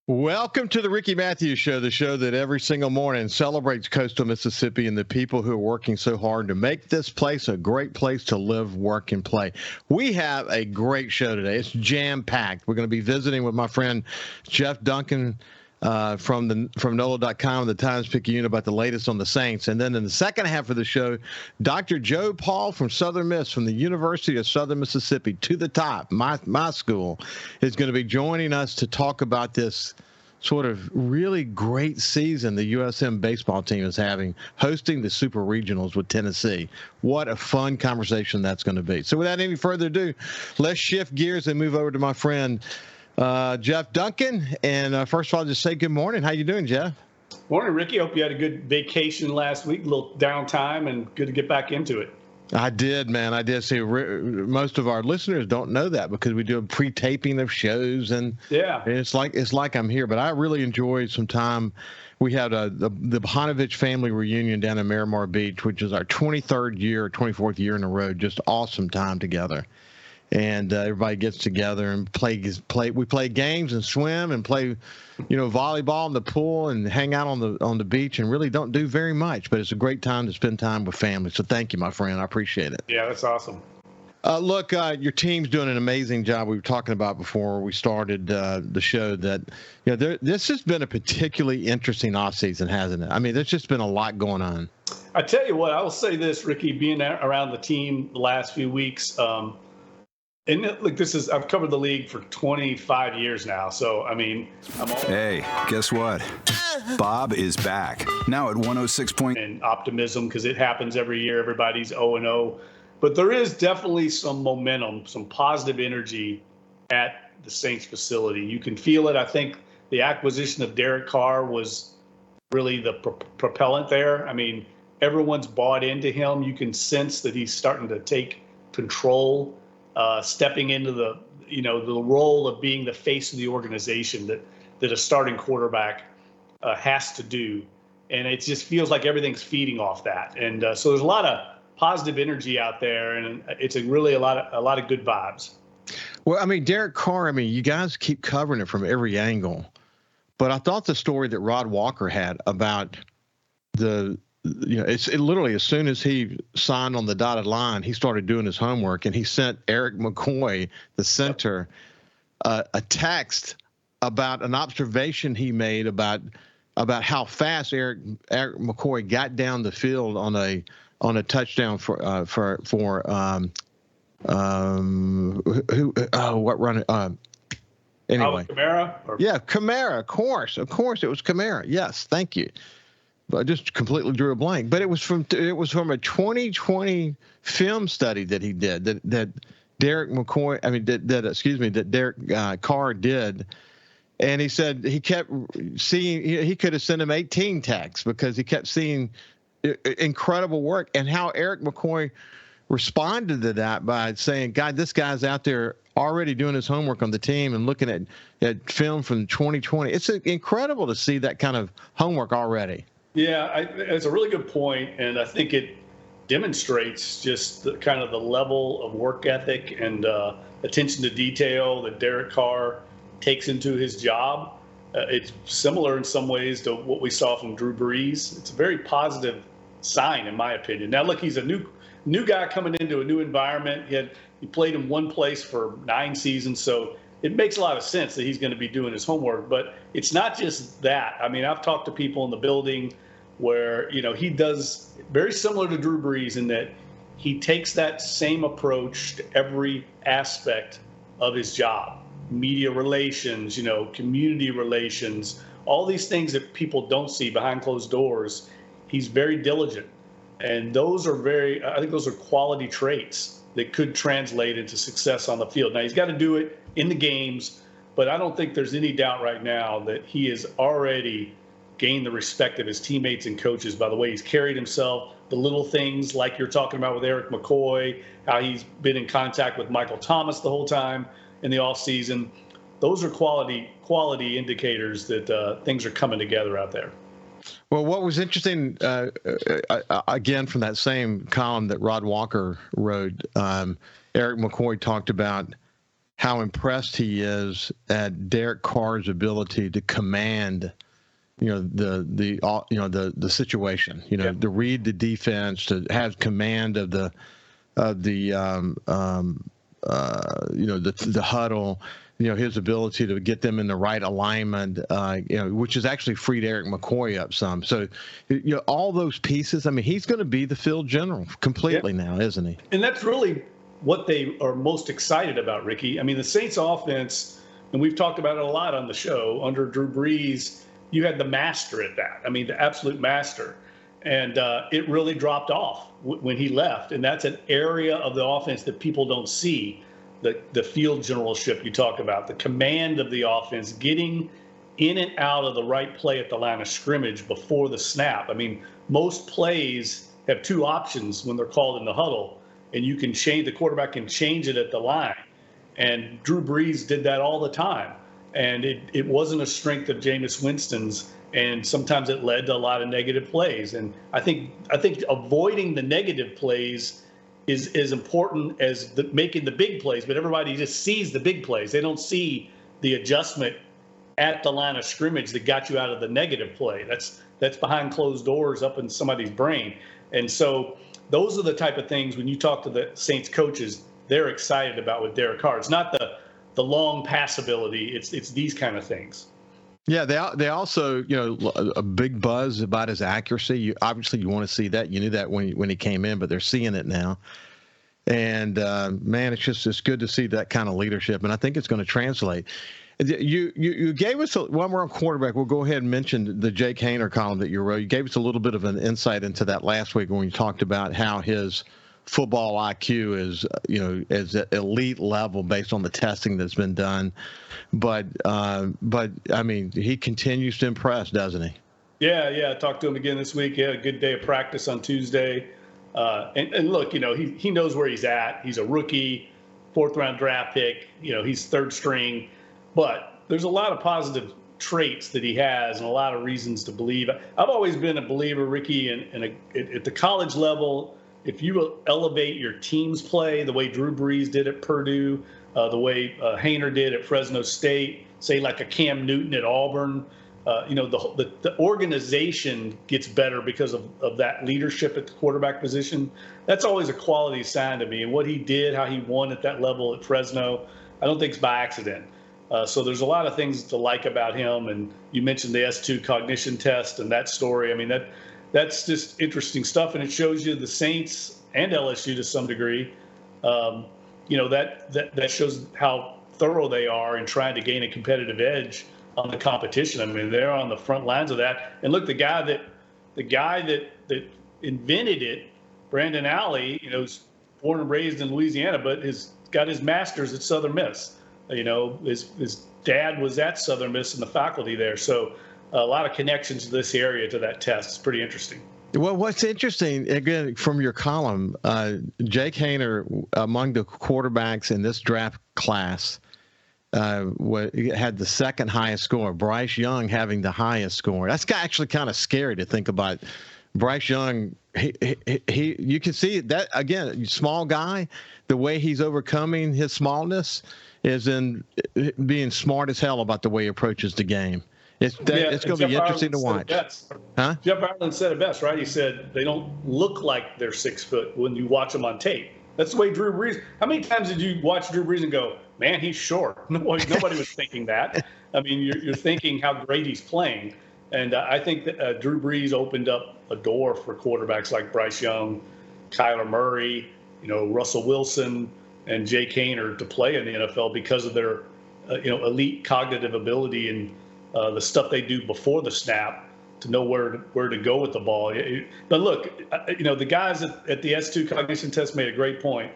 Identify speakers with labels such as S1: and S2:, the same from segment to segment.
S1: Welcome to the Ricky Mathews Show, the show that every single morning celebrates coastal Mississippi and the people who are working so hard to make this place a great place to live, work, and play. We have a great show today. It's jam-packed. We're going to be visiting with my friend Jeff Duncan from NOLA.com, the Times-Picayune, about the latest on the Saints. And then in the second half of the show, Dr. Joe Paul from Southern Miss, from the University of Southern Mississippi, to the top, my school, is going to be joining us to talk about this sort of really great season the USM baseball team is having, hosting the Super Regionals with Tennessee. What a fun conversation that's going to be. So without any further ado, let's shift gears and move over to my friend Jeff Duncan. And first of all, just say good morning. How you doing, Jeff?
S2: Morning, Ricky. Hope you had a good vacation last week, a little downtime, and good to get back into it.
S1: I did, man. I did. See, most of our listeners don't know that because we do a pre-taping of shows, and
S2: yeah,
S1: it's like I'm here. But I really enjoyed some time. We had the Bohanovich family reunion down in Miramar Beach, which is our 23rd year, 24th year in a row. Just awesome time together. And everybody gets together and play. We play games and swim and play, volleyball in the pool and hang out on the beach and really don't do very much. But it's a great time to spend time with family. So thank you, my friend. I appreciate it.
S2: Yeah, that's awesome.
S1: Look, your team's doing an amazing job. We were talking about before we started the show that this has been a particularly interesting offseason, hasn't it? I mean, there's just been a lot going on.
S2: I tell you what, I will say this, Ricky, being around the team the last few weeks. And look, I've covered the league for 25 years now. So, I mean,
S3: Hey, guess what? Bob is back. Now at 106 point.
S2: And optimism, because it happens every year. Everybody's 0-0. But there is definitely some momentum, some positive energy at the Saints facility. You can feel it. I think the acquisition of Derek Carr was really the propellant there. I mean, everyone's bought into him. You can sense that he's starting to take control. Stepping into the role of being the face of the organization that a starting quarterback has to do, and it just feels like everything's feeding off that. And so there's a lot of positive energy out there, and it's really a lot of good vibes.
S1: Well, I mean, Derek Carr. I mean, you guys keep covering it from every angle, but I thought the story that Rod Walker had about it's literally as soon as he signed on the dotted line, he started doing his homework, and he sent Eric McCoy, the center, a text about an observation he made about how fast Eric McCoy got down the field on a touchdown for what run anyway.
S2: Kamara?
S1: Yeah, Kamara, of course it was Kamara. Yes, thank you. I just completely drew a blank, but it was from a 2020 film study that he did that Derek McCoy. I mean, that Derek Carr did, and he said he kept seeing. He could have sent him 18 texts because he kept seeing incredible work, and how Eric McCoy responded to that by saying, "God, this guy's out there already doing his homework on the team and looking at film from 2020." It's incredible to see that kind of homework already.
S2: Yeah, it's a really good point, and I think it demonstrates just the kind of the level of work ethic and attention to detail that Derek Carr takes into his job. It's similar in some ways to what we saw from Drew Brees. It's a very positive sign, in my opinion. Now, look, he's a new guy coming into a new environment. He played in one place for 9 seasons, so it makes a lot of sense that he's going to be doing his homework. But it's not just that. I mean, I've talked to people in the building where, he does very similar to Drew Brees in that he takes that same approach to every aspect of his job. Media relations, community relations, all these things that people don't see behind closed doors. He's very diligent. And I think those are quality traits that could translate into success on the field. Now, he's got to do it in the games, but I don't think there's any doubt right now that he has already gained the respect of his teammates and coaches by the way he's carried himself, the little things like you're talking about with Eric McCoy, how he's been in contact with Michael Thomas the whole time in the offseason. Those are quality indicators that things are coming together out there.
S1: Well, what was interesting, again, from that same column that Rod Walker wrote, Eric McCoy talked about how impressed he is at Derek Carr's ability to command, the situation, to read the defense, to have command of the huddle, his ability to get them in the right alignment, which has actually freed Eric McCoy up some. So, all those pieces, I mean, he's going to be the field general completely now, isn't he?
S2: And that's really what they are most excited about, Ricky. I mean, the Saints offense, and we've talked about it a lot on the show, under Drew Brees, you had the master at that. I mean, the absolute master. And it really dropped off when he left. And that's an area of the offense that people don't see, the field generalship you talk about, the command of the offense, getting in and out of the right play at the line of scrimmage before the snap. I mean, most plays have two options when they're called in the huddle, and you can change, the quarterback can change it at the line. And Drew Brees did that all the time. And it wasn't a strength of Jameis Winston's, and sometimes it led to a lot of negative plays. And I think avoiding the negative plays is as important as making the big plays, but everybody just sees the big plays. They don't see the adjustment at the line of scrimmage that got you out of the negative play. That's behind closed doors up in somebody's brain. And so those are the type of things, when you talk to the Saints coaches, they're excited about with Derek Carr. It's not the long pass ability. It's these kind of things.
S1: Yeah, they also, a big buzz about his accuracy. Obviously, you want to see that. You knew that when he came in, but they're seeing it now. And, man, it's good to see that kind of leadership, and I think it's going to translate. You gave us, while we're on quarterback, we'll go ahead and mention the Jake Haener column that you wrote. You gave us a little bit of an insight into that last week when you talked about how his football IQ is, is at elite level based on the testing that's been done. But I mean, he continues to impress, doesn't he?
S2: Yeah. I talked to him again this week. He had a good day of practice on Tuesday. And look, he knows where he's at. He's a rookie, 4th-round draft pick. He's third string. But there's a lot of positive traits that he has and a lot of reasons to believe. I've always been a believer, Ricky, at the college level. If you elevate your team's play the way Drew Brees did at Purdue, the way Haener did at Fresno State, say like a Cam Newton at Auburn, the organization gets better because of that leadership at the quarterback position. That's always a quality sign to me. And what he did, how he won at that level at Fresno, I don't think it's by accident. So there's a lot of things to like about him. And you mentioned the S2 cognition test and that story. I mean, that's just interesting stuff, and it shows you the Saints and LSU to some degree. That shows how thorough they are in trying to gain a competitive edge on the competition. I mean, they're on the front lines of that. And look, the guy that invented it, Brandon Alley, is born and raised in Louisiana, but has got his master's at Southern Miss. His dad was at Southern Miss in the faculty there, so a lot of connections to this area, to that test. It's pretty interesting.
S1: Well, what's interesting, again, from your column, Jake Haener, among the quarterbacks in this draft class, had the second highest score. Bryce Young having the highest score. That's actually kind of scary to think about. Bryce Young, you can see that, again, small guy, the way he's overcoming his smallness is in being smart as hell about the way he approaches the game. It's going to be interesting to watch.
S2: Huh? Jeff Ireland said it best, right? He said they don't look like they're 6 foot when you watch them on tape. That's the way Drew Brees. How many times did you watch Drew Brees and go, man, he's short? Nobody was thinking that. I mean, you're thinking how great he's playing. And I think that Drew Brees opened up a door for quarterbacks like Bryce Young, Kyler Murray, Russell Wilson, and Jake Haener to play in the NFL because of their elite cognitive ability and the stuff they do before the snap to know where to go with the ball. But look, the guys at the S2 cognition test made a great point.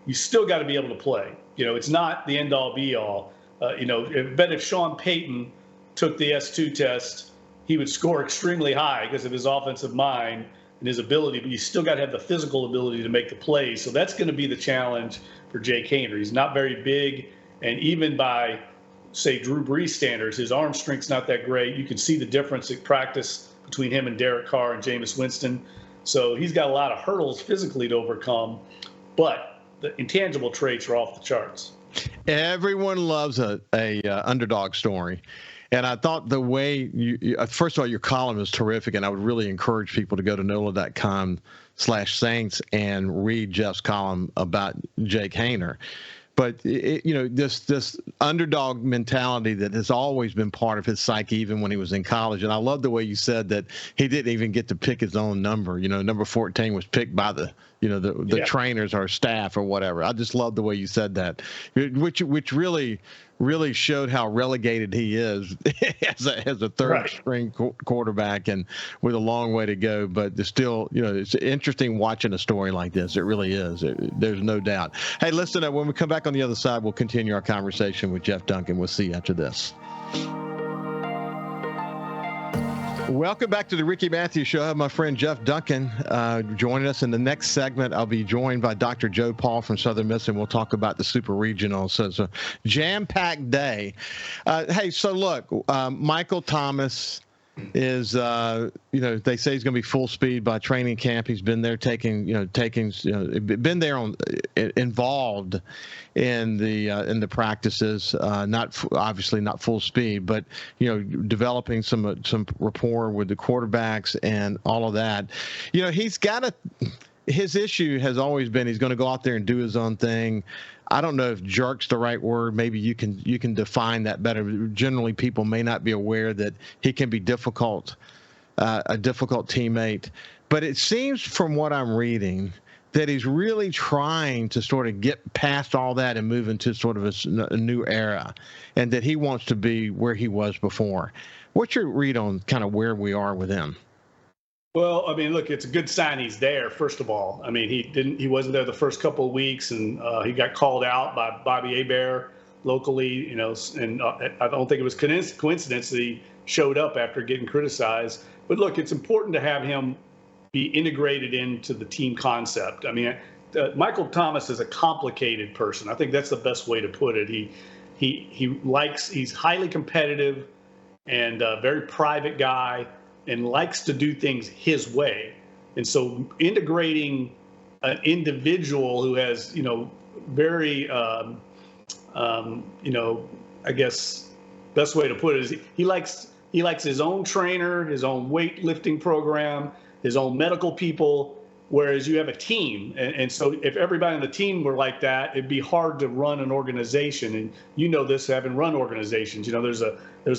S2: You still got to be able to play. It's not the end-all be-all. But if Sean Payton took the S2 test, he would score extremely high because of his offensive mind and his ability, but you still got to have the physical ability to make the plays. So that's going to be the challenge for Jake Haener. He's not very big, and even by, say, Drew Brees standards, his arm strength's not that great. You can see the difference in practice between him and Derek Carr and Jameis Winston. So he's got a lot of hurdles physically to overcome, but the intangible traits are off the charts.
S1: Everyone loves a underdog story. And I thought the way first of all, your column is terrific, and I would really encourage people to go to NOLA.com/Saints and read Jeff's column about Jake Haener. But this underdog mentality that has always been part of his psyche, even when he was in college. And I love the way you said that he didn't even get to pick his own number. Number 14 was picked by the trainers or staff or whatever. I just love the way you said that, which really showed how relegated he is as a third string quarterback and with a long way to go. But it's still, it's interesting watching a story like this. It really is. There's no doubt. Hey, listen, when we come back on the other side, we'll continue our conversation with Jeff Duncan. We'll see you after this. Welcome back to the Ricky Mathews Show. I have my friend Jeff Duncan joining us in the next segment. I'll be joined by Dr. Joe Paul from Southern Miss, and we'll talk about the Super Regional. So it's a jam-packed day. Hey, so look, Michael Thomas is, they say he's going to be full speed by training camp. He's been there involved in the practices, obviously not full speed, but developing some rapport with the quarterbacks and all of that. His issue has always been he's going to go out there and do his own thing. I don't know if jerk's the right word. Maybe you can define that better. Generally, people may not be aware that he can be difficult, a difficult teammate. But it seems from what I'm reading that he's really trying to sort of get past all that and move into sort of a new era, and that he wants to be where he was before. What's your read on kind of where we are with him?
S2: Well, I mean, look, it's a good sign he's there, first of all. I mean, he wasn't there the first couple of weeks, and he got called out by Bobby Hebert locally, and I don't think it was coincidence that he showed up after getting criticized. But look, it's important to have him be integrated into the team concept. I mean, Michael Thomas is a complicated person. I think that's the best way to put it. He's highly competitive and a very private guy, and likes to do things his way. And so integrating an individual who has, very, I guess best way to put it is he likes his own trainer, his own weightlifting program, his own medical people, whereas you have a team. And so if everybody on the team were like that, it'd be hard to run an organization. And this, having run organizations, there's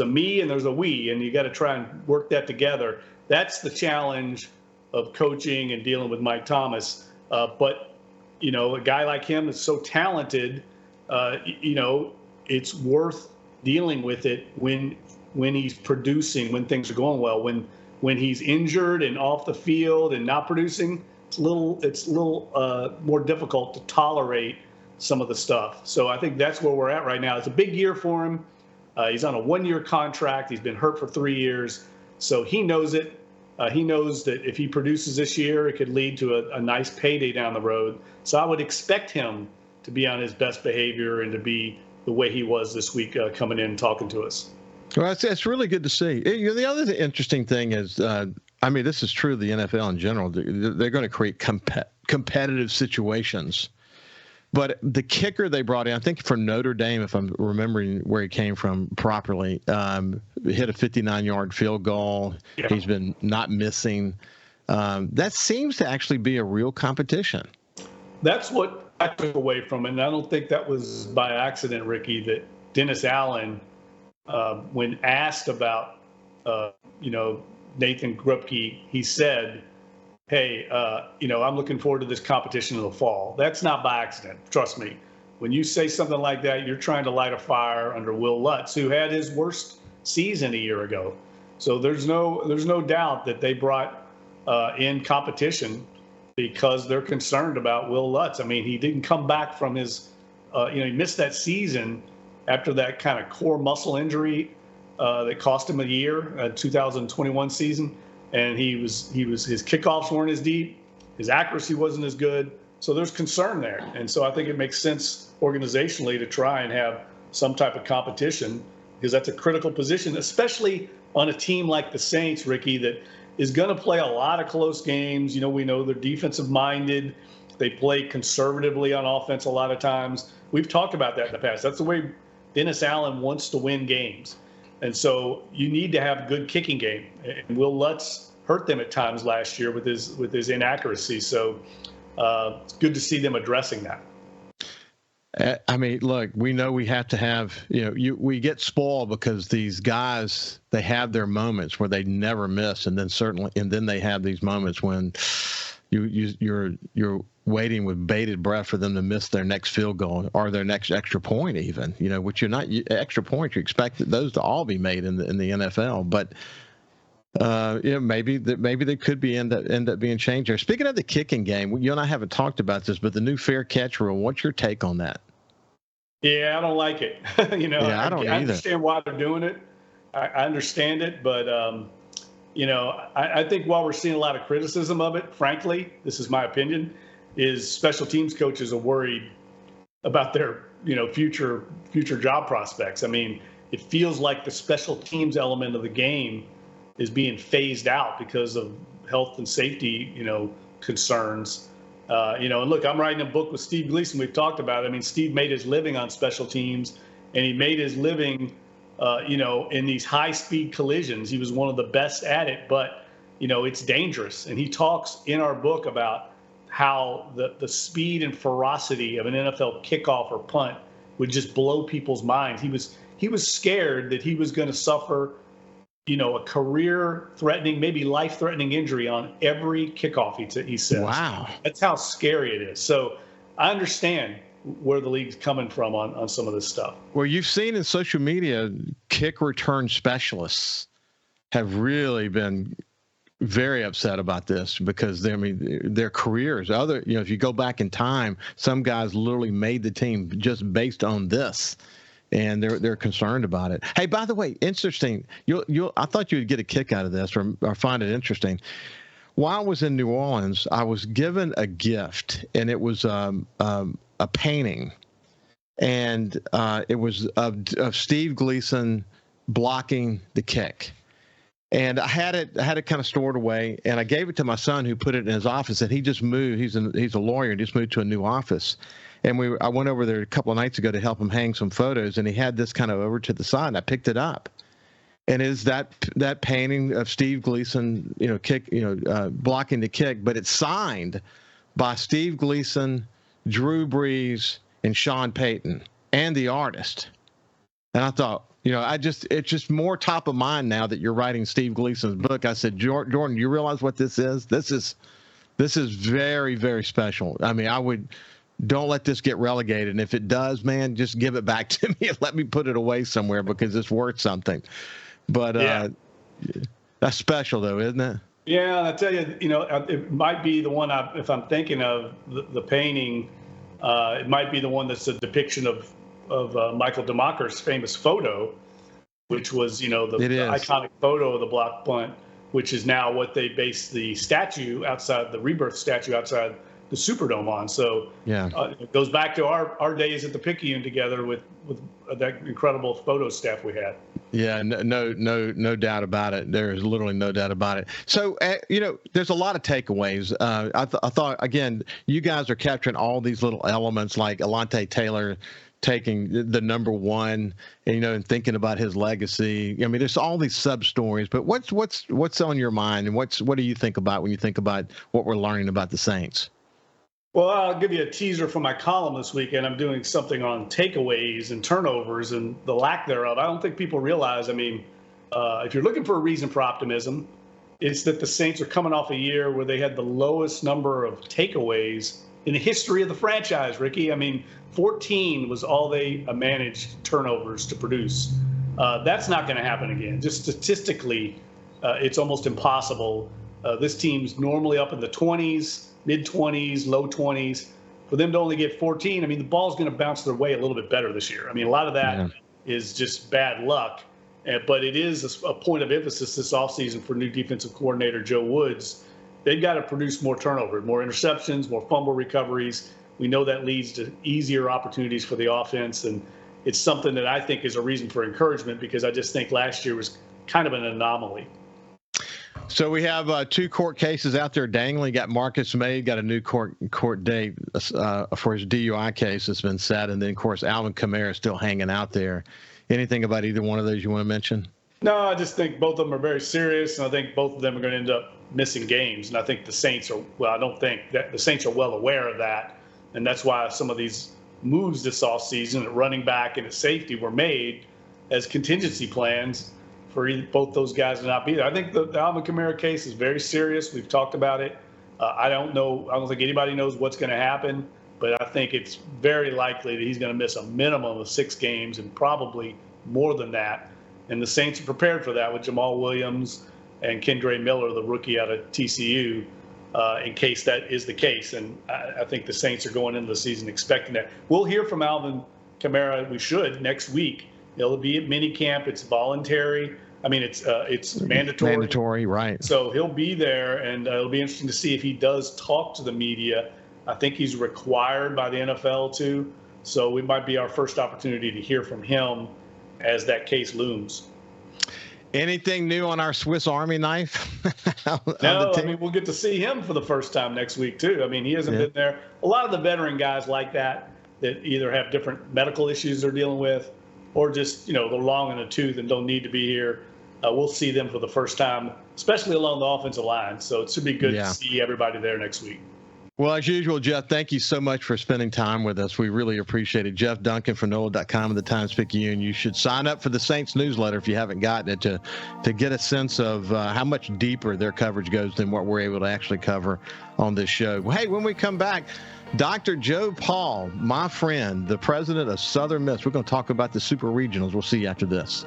S2: a me and there's a we, and you got to try and work that together. That's the challenge of coaching and dealing with Mike Thomas. But a guy like him is so talented, it's worth dealing with it when he's producing, when things are going well. When he's injured and off the field and not producing, it's a little more difficult to tolerate some of the stuff. So I think that's where we're at right now. It's a big year for him. He's on a one-year contract. He's been hurt for 3 years. So he knows it. He knows that if he produces this year, it could lead to a nice payday down the road. So I would expect him to be on his best behavior and to be the way he was this week coming in and talking to us.
S1: Well, it's really good to see. The other interesting thing is, this is true of the NFL in general. They're going to create competitive situations. But the kicker they brought in, I think for Notre Dame, if I'm remembering where he came from properly, hit a 59-yard field goal. Yeah. He's been not missing. That seems to actually be a real competition.
S2: That's what I took away from it. And I don't think that was by accident, Ricky, that Dennis Allen, when asked about, Nathan Grubke, he said, hey, I'm looking forward to this competition in the fall. That's not by accident. Trust me. When you say something like that, you're trying to light a fire under Will Lutz, who had his worst season a year ago. So there's no doubt that they brought in competition because they're concerned about Will Lutz. I mean, he didn't come back from his, he missed that season after that kind of core muscle injury that cost him a year, 2021 season. And his kickoffs weren't as deep, his accuracy wasn't as good. So there's concern there. And so I think it makes sense organizationally to try and have some type of competition, because that's a critical position, especially on a team like the Saints, Ricky, that is going to play a lot of close games. We know they're defensive minded. They play conservatively on offense a lot of times. we've talked about that in the past. That's the way Dennis Allen wants to win games. And so you need to have a good kicking game. And Will Lutz hurt them at times last year with his inaccuracy. So it's good to see them addressing that.
S1: I mean, look, we know we have to have, we get spoiled because these guys, they have their moments where they never miss. And then they have these moments when you're waiting with bated breath for them to miss their next field goal or their next extra point even, which you're not extra points. You expect those to all be made in the NFL, but maybe they could be end up being changed there. Speaking of the kicking game, you and I haven't talked about this, but the new fair catch rule, what's your take on that?
S2: Yeah, I don't like it.
S1: I don't either.
S2: I understand why they're doing it. I understand it, but I think while we're seeing a lot of criticism of it, frankly, this is my opinion, is special teams coaches are worried about their future job prospects. I mean, it feels like the special teams element of the game is being phased out because of health and safety, concerns. And look, I'm writing a book with Steve Gleason. We've talked about it. I mean, Steve made his living on special teams, and he made his living, in these high-speed collisions. He was one of the best at it, but, it's dangerous. And he talks in our book about how the speed and ferocity of an NFL kickoff or punt would just blow people's minds. He was scared that he was going to suffer a career-threatening, maybe life-threatening injury on every kickoff, he says.
S1: Wow.
S2: That's how scary it is. So I understand where the league's coming from on some of this stuff.
S1: Well, you've seen in social media, kick return specialists have really been very upset about this because their careers, if you go back in time, some guys literally made the team just based on this. And they're concerned about it. Hey, by the way, interesting. I thought you would get a kick out of this or find it interesting. While I was in New Orleans, I was given a gift, and it was a painting, and it was of Steve Gleason blocking the kick. And I had it kind of stored away, and I gave it to my son, who put it in his office. And he just moved. He's a lawyer, and just moved to a new office. And I went over there a couple of nights ago to help him hang some photos, and he had this kind of over to the side. And I picked it up, and it's that painting of Steve Gleason, blocking the kick, but it's signed by Steve Gleason, Drew Brees, and Sean Payton, and the artist. And I thought, it's just more top of mind now that you're writing Steve Gleason's book. I said, Jordan, you realize what this is? This is very, very special. I mean, don't let this get relegated. And if it does, man, just give it back to me and let me put it away somewhere because it's worth something. But that's special, though, isn't it?
S2: Yeah, I tell you, it might be the one if I'm thinking of the painting, it might be the one that's a depiction of Michael DeMacker's famous photo, which was, the iconic photo of the block punt, which is now what they base the statue outside, the Rebirth statue outside the Superdome on. So it goes back to our days at the Picayune together with that incredible photo staff we had.
S1: Yeah, no doubt about it. There is literally no doubt about it. So, there's a lot of takeaways. I thought, again, you guys are capturing all these little elements like Alontae Taylor taking the number one, and thinking about his legacy. I mean, there's all these sub stories, but what's on your mind, and what do you think about when you think about what we're learning about the Saints?
S2: Well, I'll give you a teaser for my column this weekend. I'm doing something on takeaways and turnovers and the lack thereof. I don't think people realize, if you're looking for a reason for optimism, it's that the Saints are coming off a year where they had the lowest number of takeaways in the history of the franchise, Ricky. 14 was all they managed turnovers to produce. That's not going to happen again. Just statistically, it's almost impossible. This team's normally up in the 20s, mid-20s, low 20s. For them to only get 14, the ball's going to bounce their way a little bit better this year. A lot of that is just bad luck. But it is a point of emphasis this offseason for new defensive coordinator Joe Woods. They've got to produce more turnovers, more interceptions, more fumble recoveries. We know that leads to easier opportunities for the offense. And it's something that I think is a reason for encouragement because I just think last year was kind of an anomaly.
S1: So we have 2 court cases out there dangling. Got Marcus May, got a new court date for his DUI case that's been set. And then, of course, Alvin Kamara is still hanging out there. Anything about either one of those you want to mention?
S2: No, I just think both of them are very serious, and I think both of them are going to end up missing games. And I think the Saints are, well, I don't think that the Saints are well aware of that. And that's why some of these moves this offseason at running back and at safety were made as contingency plans for both those guys to not be there. I think the Alvin Kamara case is very serious. We've talked about it. I don't think anybody knows what's going to happen, but I think it's very likely that he's going to miss a minimum of 6 games and probably more than that. And the Saints are prepared for that with Jamal Williams and Kendre Miller, the rookie out of TCU, in case that is the case. And I think the Saints are going into the season expecting that. We'll hear from Alvin Kamara, we should, next week. It'll be at minicamp. It's voluntary. I mean, it's mandatory.
S1: Mandatory, right.
S2: So he'll be there, and it'll be interesting to see if he does talk to the media. I think he's required by the NFL to. So it might be our first opportunity to hear from him as that case looms.
S1: Anything new on our Swiss Army knife?
S2: No, I mean, we'll get to see him for the first time next week, too. I mean, he hasn't been there. A lot of the veteran guys like that either have different medical issues they're dealing with or just, they're long in the tooth and don't need to be here. We'll see them for the first time, especially along the offensive line. So it should be good to see everybody there next week.
S1: Well, as usual, Jeff, thank you so much for spending time with us. We really appreciate it. Jeff Duncan from NOLA.com and the Times-Picayune. You should sign up for the Saints newsletter if you haven't gotten it to get a sense of how much deeper their coverage goes than what we're able to actually cover on this show. Hey, when we come back, Dr. Joe Paul, my friend, the president of Southern Miss. We're going to talk about the Super Regionals. We'll see you after this.